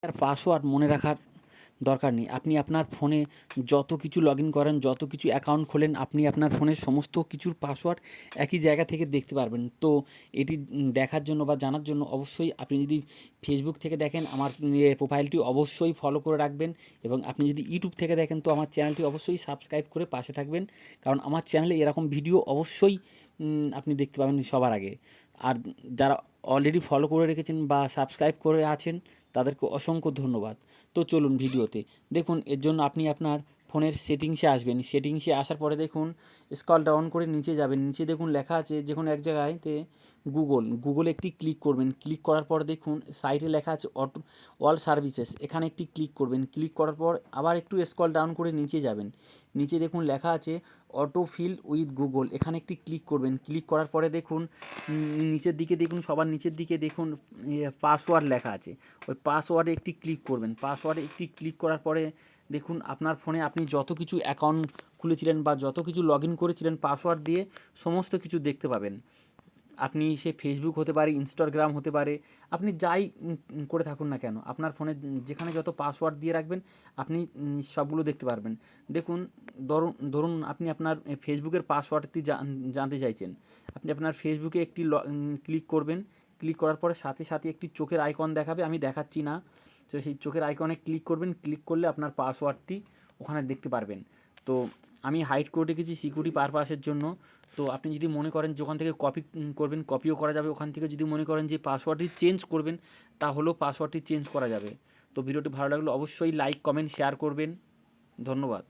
আর password মনে রাখার দরকার নেই। আপনি আপনার ফোনে যত কিছু লগ ইন করেন, যত কিছু অ্যাকাউন্ট খোলেন, আপনি আপনার ফোনের সমস্ত কিছুর পাসওয়ার্ড একই জায়গা থেকে দেখতে পারবেন। তো এটি দেখার জন্য বা জানার জন্য অবশ্যই আপনি যদি ফেসবুক থেকে দেখেন, আমার প্রোফাইলটি অবশ্যই ফলো করে রাখবেন, এবং আপনি যদি ইউটিউব থেকে দেখেন তো আমার চ্যানেলটি অবশ্যই সাবস্ক্রাইব করে পাশে থাকবেন। কারণ আমার চ্যানেলে এরকম ভিডিও অবশ্যই আপনি দেখতে পাবেন সবার আগে। আর যারা অলরেডি ফলো করে রেখেছেন বা সাবস্ক্রাইব করে আছেন, তাদেরকে অসংখ্য ধন্যবাদ। তো চলুন ভিডিওতে দেখুন। এর জন্য আপনি আপনার ফোনের সেটিংসে আসবেন। সেটিংসে আসার পরে দেখুন, স্ক্রল ডাউন করে নিচে যাবেন। নিচে দেখুন লেখা আছে যে কোনো এক জায়গায়তে গুগলে একটি ক্লিক করবেন। ক্লিক করার পর দেখুন সাইটে লেখা আছে অল সার্ভিসেস, এখানে একটি ক্লিক করবেন। ক্লিক করার পর আবার একটু স্ক্রল ডাউন করে নিচে যাবেন। নিচে দেখুন লেখা আছে অটো ফিল উইথ গুগল, এখানে একটি ক্লিক করবেন। ক্লিক করার পরে দেখুন নিচের দিকে দেখুন, সবার নিচের দিকে দেখুন পাসওয়ার্ড লেখা আছে। ওই পাসওয়ার্ডে একটি ক্লিক করবেন। পাসওয়ার্ডে একটি ক্লিক করার পরে দেখুন আপনার ফোনে আপনি যত কিছু অ্যাকাউন্ট খুলেছিলেন বা যত কিছু লগ ইন করেছিলেন পাসওয়ার্ড দিয়ে, সমস্ত কিছু দেখতে পাবেন। আপনি সে ফেসবুক হতে পারে, ইনস্টাগ্রাম হতে পারে, আপনি যাই করে থাকুন না কেন, আপনার ফোনে যেখানে যত পাসওয়ার্ড দিয়ে রাখবেন আপনি সবগুলো দেখতে পারবেন। দেখুন, ধরুন আপনি আপনার ফেসবুকের পাসওয়ার্ডটি জানতে চাইছেন। আপনি আপনার ফেসবুকে একটি ক্লিক করবেন। ক্লিক করার পরে সাথে সাথে একটি চোখের আইকন দেখাবে, আমি দেখাচ্ছি না। তো সেই চোখের আইকনে ক্লিক করবেন। ক্লিক করলে আপনার পাসওয়ার্ডটি ওখানে দেখতে পারবেন। তো আমি হাইড করে রেখেছি সিকিউরিটি পারপাসের জন্য। তো আপনি যদি মনে করেন যে ওখান থেকে কপি করবেন, কপিও করা যাবে। ওখান থেকে যদি মনে করেন যে পাসওয়ার্ডটি চেঞ্জ করবেন, তাহলেও পাসওয়ার্ডটি চেঞ্জ করা যাবে। তো ভিডিওটি ভালো লাগলে অবশ্যই লাইক, কমেন্ট, শেয়ার করবেন। ধন্যবাদ।